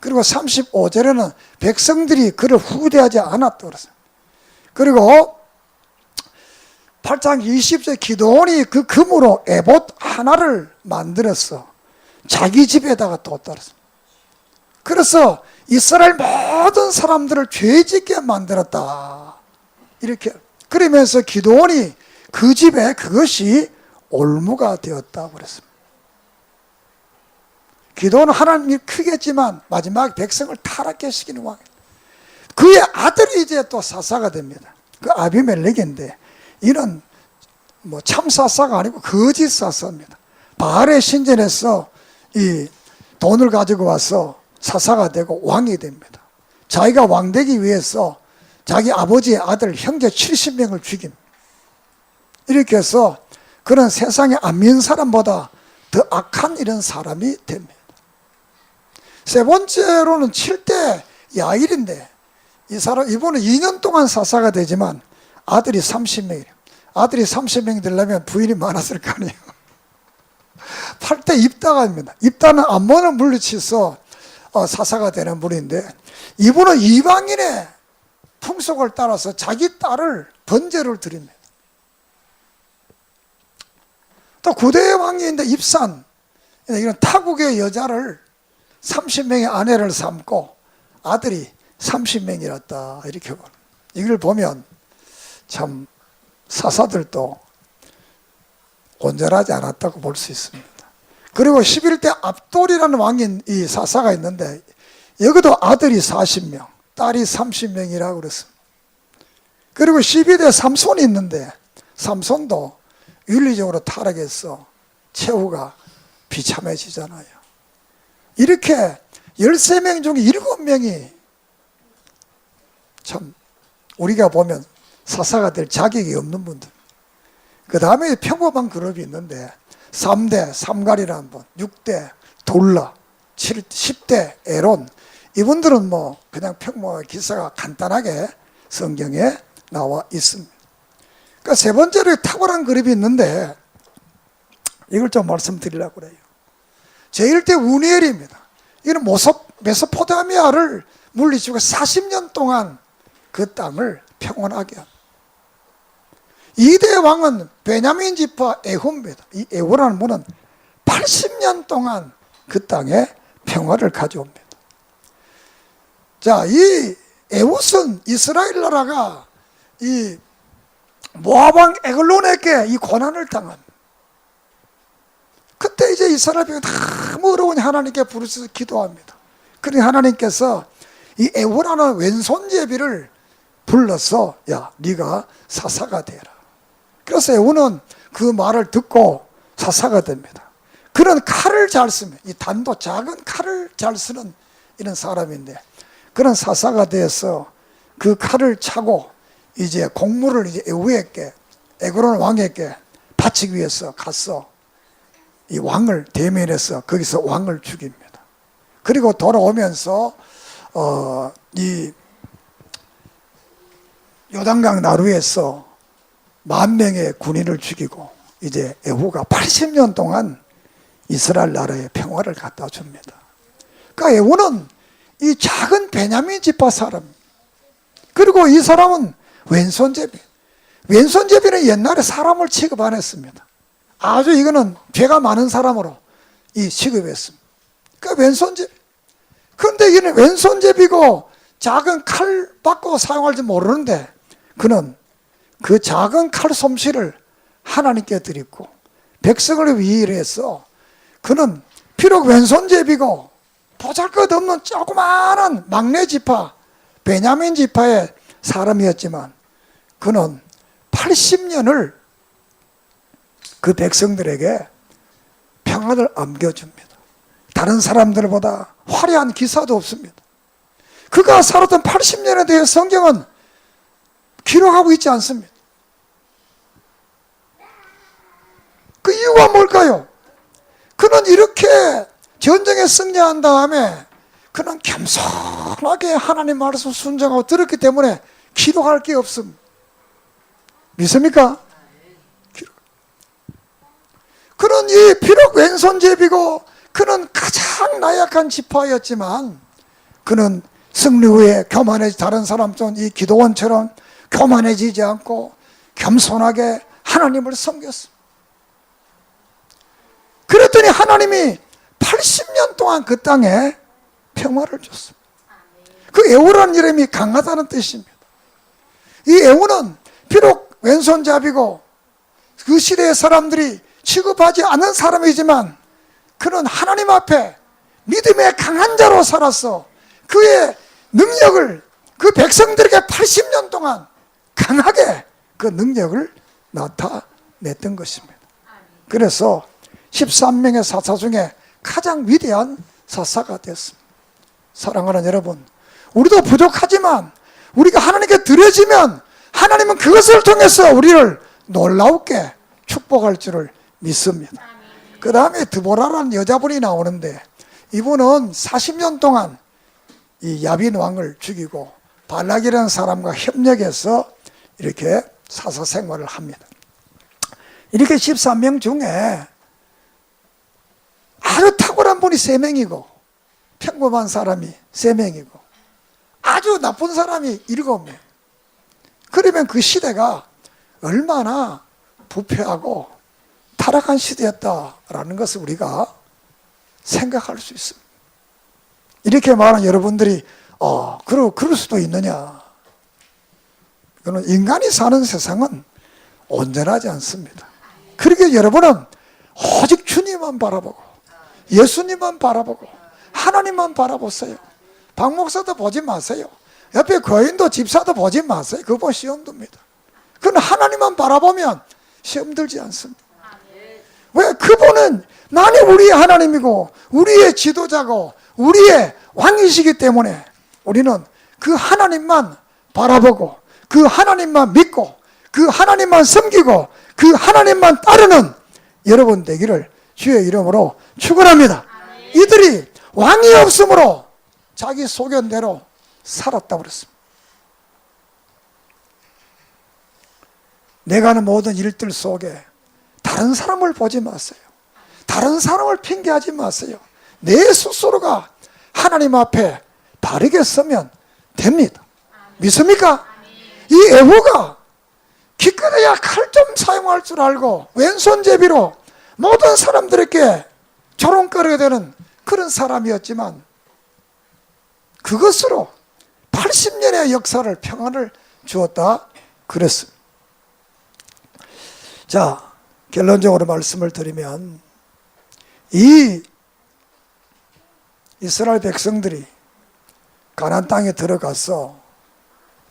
S1: 그리고 35절에는 백성들이 그를 후대하지 않았다고 그랬어요. 그리고 8장 20절 기드온이 그 금으로 에봇 하나를 만들었어. 자기 집에다가 뒀다 그랬어요. 그래서 이스라엘 모든 사람들을 죄짓게 만들었다. 이렇게. 그러면서 기드온이 그 집에 그것이 올무가 되었다고 그랬습니다. 기도는 하나님이 크겠지만 마지막 백성을 타락해 시키는 왕. 그의 아들이 이제 또 사사가 됩니다. 그 아비멜렉인데 이는 뭐 참사사가 아니고 거짓 사사입니다. 바알의 신전에서 이 돈을 가지고 와서 사사가 되고 왕이 됩니다. 자기가 왕 되기 위해서 자기 아버지의 아들 형제 70명을 죽입니다. 이렇게 해서 그런 세상에 안 믿는 사람보다 더 악한 이런 사람이 됩니다. 세 번째로는 7대 야일인데 이분은 2년 동안 사사가 되지만 아들이 30명이에요. 아들이 30명이 되려면 부인이 많았을 거 아니에요. 8대 입다가입니다. 입다는 암몬을 물리쳐서 사사가 되는 분인데 이분은 이방인의 풍속을 따라서 자기 딸을 번제를 드립니다. 또 9대 왕인데 입산, 이런 타국의 여자를 30명의 아내를 삼고 아들이 30명이었다 이렇게 보는. 이걸 보면 참 사사들도 온전하지 않았다고 볼 수 있습니다. 그리고 11대 압돌이라는 왕인 이 사사가 있는데 여기도 아들이 40명, 딸이 30명이라고 그랬습니다. 그리고 12대 삼손이 있는데 삼손도 윤리적으로 타락해서 최후가 비참해지잖아요. 이렇게 13명 중에 7명이 참 우리가 보면 사사가 될 자격이 없는 분들. 그 다음에 평범한 그룹이 있는데 3대 삼갈이라는 분, 6대 돌라, 10대 에론, 이분들은 뭐 그냥 평범한 기사가 간단하게 성경에 나와 있습니다. 그러니까 세 번째로 탁월한 그룹이 있는데 이걸 좀 말씀드리려고 그래요. 제1대 우니엘입니다. 이는 메소포타미아를 물리치고 40년 동안 그 땅을 평온하게 합니다. 2대 왕은 베냐민 지파 에후입니다. 이 에후라는 분은 80년 동안 그 땅에 평화를 가져옵니다. 자, 이 에훗은 이스라엘 나라가 이 모압왕 에글론에게 이 고난을 당합니다. 그때 이제 이스라엘이 너무 어려우니 하나님께 부르셔서 기도합니다. 그러니 하나님께서 이 에후라는 왼손제비를 불러서 야, 네가 사사가 되라. 그래서 에후는 그 말을 듣고 사사가 됩니다. 그는 칼을 잘 씁니다. 이 단도 작은 칼을 잘 쓰는 이런 사람인데 그런 사사가 되어서 그 칼을 차고 이제 공물을 이제 에후에게 에글론 왕에게 바치기 위해서 갔어. 이 왕을 대면해서 거기서 왕을 죽입니다. 그리고 돌아오면서 이 요단강 나루에서 10,000명의 군인을 죽이고 이제 에후가 80년 동안 이스라엘 나라에 평화를 갖다 줍니다. 그러니까 에후는 이 작은 베냐민 지파 사람, 그리고 이 사람은 왼손제비. 왼손제비는 옛날에 사람을 취급 안 했습니다. 아주 이거는 죄가 많은 사람으로 이 취급했습니다. 그러니까 왼손제비. 그런데 이는 왼손제비고 작은 칼 받고 사용할 줄 모르는데 그는 그 작은 칼 솜씨를 하나님께 드리고 백성을 위해서 그는 비록 왼손제비고 보잘것없는 조그마한 막내 지파 베냐민 지파의 사람이었지만 그는 80년을 그 백성들에게 평안을 안겨줍니다. 다른 사람들보다 화려한 기사도 없습니다. 그가 살았던 80년에 대해 성경은 기록하고 있지 않습니다. 그 이유가 뭘까요? 그는 이렇게 전쟁에 승리한 다음에 그는 겸손하게 하나님 말씀 순종하고 들었기 때문에 기도할 게 없음. 믿습니까? 그는 비록 왼손잡이고 그는 가장 나약한 지파였지만 그는 승리 후에 교만해지 다른 사람처럼 이 기도원처럼 교만해지지 않고 겸손하게 하나님을 섬겼습니다. 그랬더니 하나님이 80년 동안 그 땅에 평화를 줬습니다. 그 에후라는 이름이 강하다는 뜻입니다. 이 에후는 비록 왼손잡이고 그 시대의 사람들이 취급하지 않은 사람이지만 그는 하나님 앞에 믿음의 강한 자로 살았어. 그의 능력을 그 백성들에게 80년 동안 강하게 그 능력을 나타냈던 것입니다. 그래서 13명의 사사 중에 가장 위대한 사사가 됐습니다. 사랑하는 여러분, 우리도 부족하지만 우리가 하나님께 드려지면 하나님은 그것을 통해서 우리를 놀랍게 축복할 줄을 믿습니다. 그 다음에 드보라라는 여자분이 나오는데 이분은 40년 동안 이 야빈 왕을 죽이고 발락이라는 사람과 협력해서 이렇게 사사 생활을 합니다. 이렇게 13명 중에 아주 탁월한 분이 3명이고 평범한 사람이 3명이고 아주 나쁜 사람이 7명. 그러면 그 시대가 얼마나 부패하고 타락한 시대였다라는 것을 우리가 생각할 수 있습니다. 이렇게 말하는 여러분들이 그럴 수도 있느냐. 그는 인간이 사는 세상은 온전하지 않습니다. 그러기에 여러분은 오직 주님만 바라보고 예수님만 바라보고 하나님만 바라보세요. 박 목사도 보지 마세요. 옆에 거인도 집사도 보지 마세요. 그거 보면 시험 듭니다. 그건 하나님만 바라보면 시험 들지 않습니다. 왜? 그분은 나는 우리의 하나님이고 우리의 지도자고 우리의 왕이시기 때문에 우리는 그 하나님만 바라보고 그 하나님만 믿고 그 하나님만 섬기고 그 하나님만 따르는 여러분 되기를 주의 이름으로 축원합니다. 이들이 왕이 없으므로 자기 소견대로 살았다고 그랬습니다. 내가 하는 모든 일들 속에 다른 사람을 보지 마세요. 다른 사람을 핑계하지 마세요. 내 스스로가 하나님 앞에 바르게 서면 됩니다. 믿습니까? 이 에후가 기껏해야 칼 좀 사용할 줄 알고 왼손잡이로 모든 사람들에게 조롱거리게 되는 그런 사람이었지만 그것으로 80년의 역사를 평안을 주었다 그랬습니다. 자, 결론적으로 말씀을 드리면 이 이스라엘 백성들이 가나안 땅에 들어가서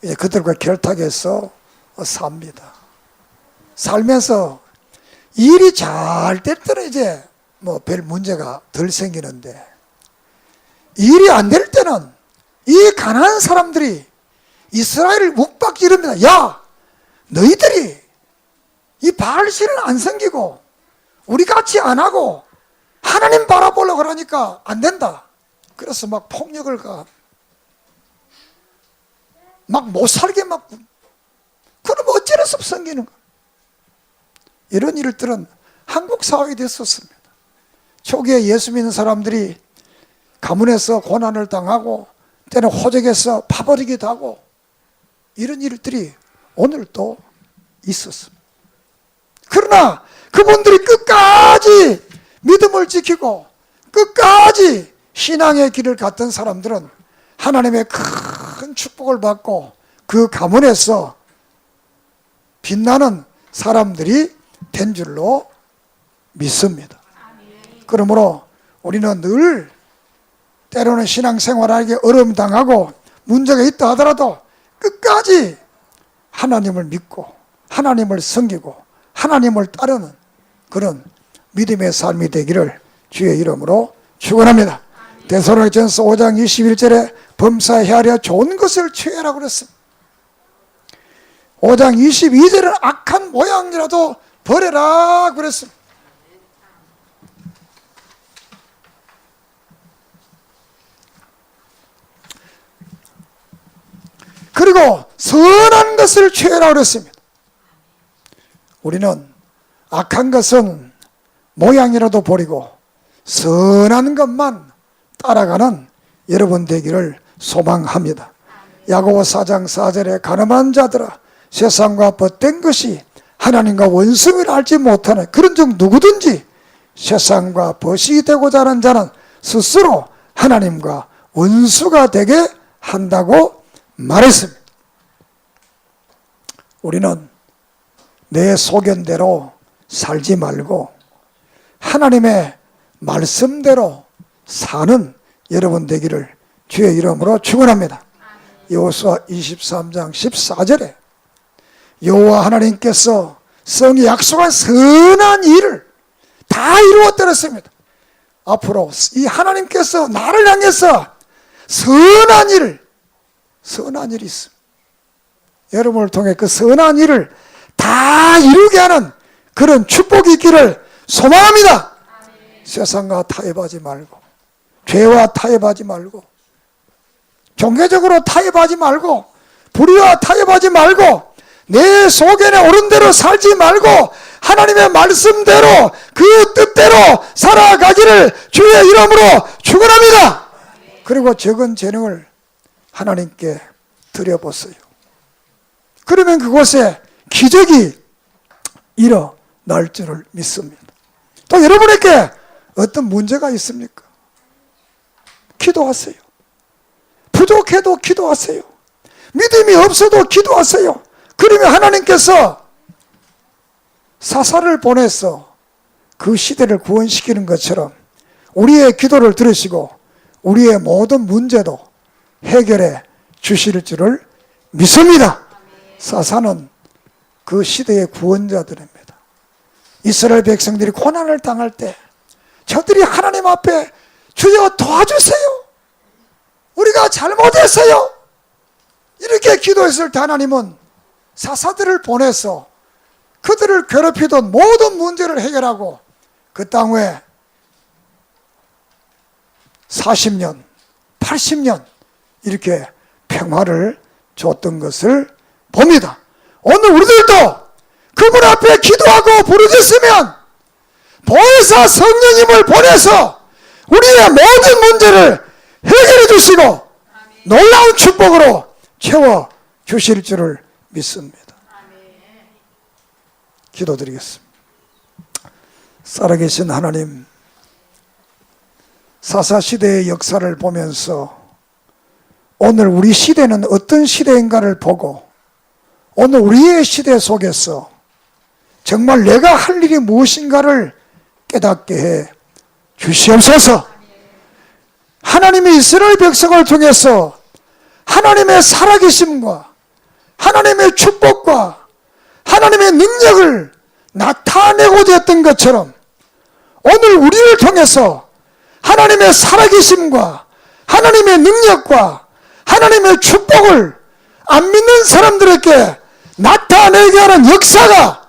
S1: 이제 그들과 결탁해서 삽니다. 살면서 일이 잘 될 때는 이제 뭐 별 문제가 덜 생기는데 일이 안 될 때는 이 가난한 사람들이 이스라엘을 묵박지릅니다. 야, 너희들이 이 바알신을 안 섬기고 우리 같이 안 하고 하나님 바라보려고 그러니까 안 된다. 그래서 막 폭력을 막 못 살게 그럼 어찌할 수 없어 섬기는 거야. 이런 일들은 한국 사회에 있었습니다. 초기에 예수 믿는 사람들이 가문에서 고난을 당하고 때는 호적에서 파버리기도 하고 이런 일들이 오늘도 있었습니다. 그러나 그분들이 끝까지 믿음을 지키고 끝까지 신앙의 길을 갔던 사람들은 하나님의 큰 축복을 받고 그 가문에서 빛나는 사람들이 된 줄로 믿습니다. 그러므로 우리는 늘 때로는 신앙생활하기에 어려움 당하고 문제가 있다 하더라도 끝까지 하나님을 믿고 하나님을 섬기고 하나님을 따르는 그런 믿음의 삶이 되기를 주의 이름으로 축원합니다. 데살로니가전서 5장 21절에 범사에 헤아려 좋은 것을 취하라고 그랬습니다. 5장 22절은 악한 모양이라도 버려라 그랬습니다. 그리고 선한 것을 취하라 그랬습니다. 우리는 악한 것은 모양이라도 버리고 선한 것만 따라가는 여러분 되기를 소망합니다. 야고보 4장 4절에 가늠한 자들아 세상과 벗된 것이 하나님과 원수를 알지 못하는 그런 즉 누구든지 세상과 벗이 되고자 하는 자는 스스로 하나님과 원수가 되게 한다고 말했습니다. 우리는 내 소견대로 살지 말고 하나님의 말씀대로 사는 여러분 되기를 주의 이름으로 축원합니다. 여호수아 23장 14절에 여호와 하나님께서 성이 약속한 선한 일을 다 이루었더랬습니다. 앞으로 이 하나님께서 나를 향해서 선한 일이 있습니다. 여러분을 통해 그 선한 일을 다 이루게 하는 그런 축복이 있기를 소망합니다. 세상과 타협하지 말고 죄와 타협하지 말고 종교적으로 타협하지 말고 불의와 타협하지 말고 내 소견에 옳은 대로 살지 말고 하나님의 말씀대로 그 뜻대로 살아가기를 주의 이름으로 축원합니다. 그리고 적은 재능을 하나님께 드려보세요. 그러면 그곳에 기적이 일어날 줄을 믿습니다. 또 여러분에게 어떤 문제가 있습니까? 기도하세요. 부족해도 기도하세요. 믿음이 없어도 기도하세요. 그러면 하나님께서 사사를 보내서 그 시대를 구원시키는 것처럼 우리의 기도를 들으시고 우리의 모든 문제도 해결해 주실 줄을 믿습니다. 사사는 그 시대의 구원자들입니다. 이스라엘 백성들이 고난을 당할 때 저들이 하나님 앞에 주여 도와주세요. 우리가 잘못했어요. 이렇게 기도했을 때 하나님은 사사들을 보내서 그들을 괴롭히던 모든 문제를 해결하고 그 땅 후에 40년, 80년 이렇게 평화를 줬던 것을 봅니다. 오늘 우리들도 그분 앞에 기도하고 부르짖으면 보혜사 성령님을 보내서 우리의 모든 문제를 해결해 주시고 놀라운 축복으로 채워 주실 줄을 믿습니다. 기도드리겠습니다. 살아계신 하나님, 사사시대의 역사를 보면서 오늘 우리 시대는 어떤 시대인가를 보고 오늘 우리의 시대 속에서 정말 내가 할 일이 무엇인가를 깨닫게 해 주시옵소서. 하나님이 이스라엘 백성을 통해서 하나님의 살아계심과 하나님의 축복과 하나님의 능력을 나타내고자 했던 것처럼 오늘 우리를 통해서 하나님의 살아계심과 하나님의 능력과 하나님의 축복을 안 믿는 사람들에게 나타내게 하는 역사가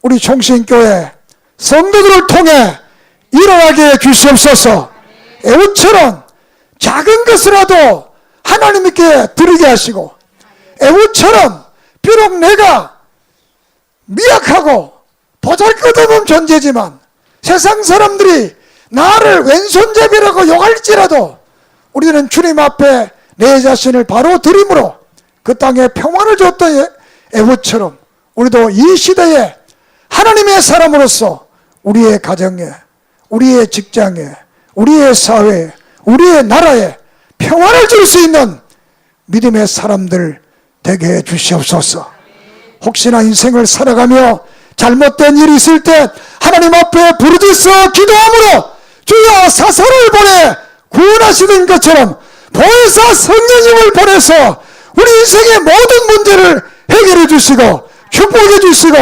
S1: 우리 총신교회 성도들을 통해 일어나게 해 주시옵소서. 애우처럼 작은 것이라도 하나님께 드리게 하시고 애우처럼 비록 내가 미약하고 보잘것없는 존재지만 세상 사람들이 나를 왼손잡이라고 욕할지라도 우리는 주님 앞에 내 자신을 바로 드림으로 그 땅에 평화를 줬던 애후처럼 우리도 이 시대에 하나님의 사람으로서 우리의 가정에, 우리의 직장에, 우리의 사회에, 우리의 나라에 평화를 줄 수 있는 믿음의 사람들 되게 해 주시옵소서. 혹시나 인생을 살아가며 잘못된 일이 있을 때 하나님 앞에 부르짖어 기도함으로 주여 사사를 보내 구원하시는 것처럼 보혜사 성령님을 보내서 우리 인생의 모든 문제를 해결해 주시고 축복해 주시고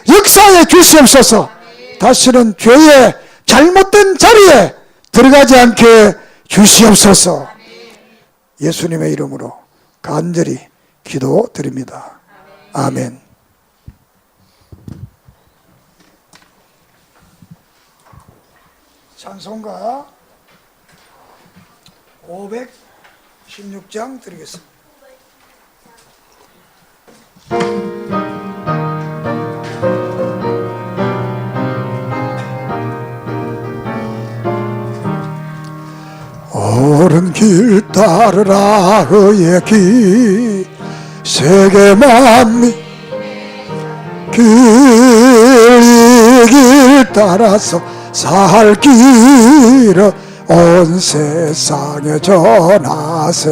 S1: 역사해 주시옵소서. 다시는 죄의 잘못된 자리에 들어가지 않게 주시옵소서. 예수님의 이름으로 간절히 기도드립니다. 아멘. 찬송가 516장 드리겠습니다. 길 따르라 그의 길 세계 만민 이 길 따라서 살 길을 온 세상에 전하세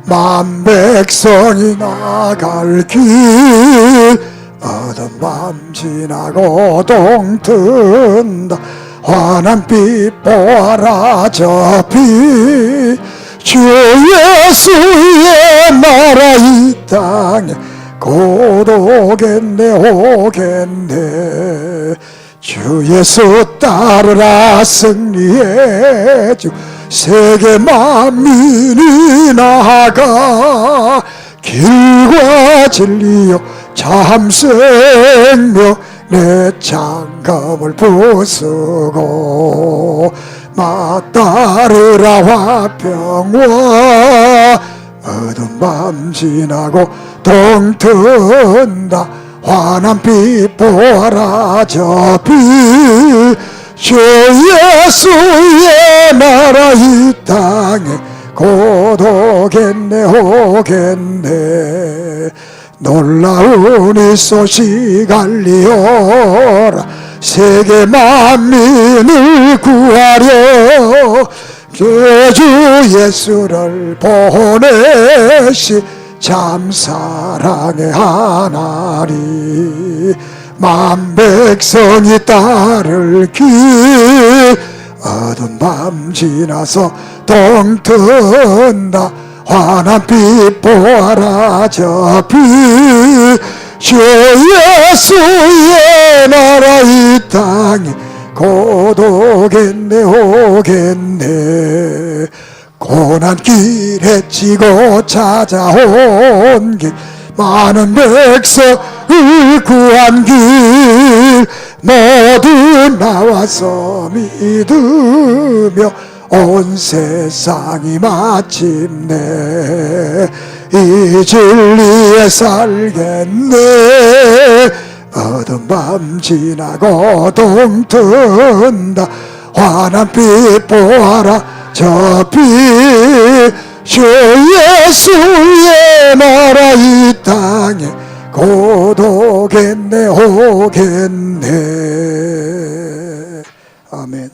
S1: 만 백성이 나갈 길 어두운 밤 지나고 동튼다 환한 빛 보아라 저 빛 주 예수의 나라 이 땅에 곧 오겠네 오겠네 주 예수 따르라 승리의 주 세계 만민이 나아가 길과 진리요 참 생명 내 장갑을 부수고 맞따르라 화평과 어두운 밤 지나고 동튼다 환한 빛 보아라 저 빛 주 예수의 나라 이 땅에 곧 오겠네 오겠네 놀라운 이 소식 알리오라 세계 만민을 구하려 주 예수를 보내시 참 사랑의 하나님 만 백성이 따를 길 어두운 밤 지나서 동튼다 환한 빛 보아라 저 빛 주 예수의 나라 이 땅에 곧 오겠네 오겠네 고난 길에 지고 찾아온 길 많은 백성을 구한 길 모두 나와서 믿으며 온 세상이 마침내 이 진리에 살겠네 어두운 밤 지나고 동튼다 환한 빛 보아라 저 빛 주 예수의 나라 이 땅에 곧 오겠네 오겠네 아멘.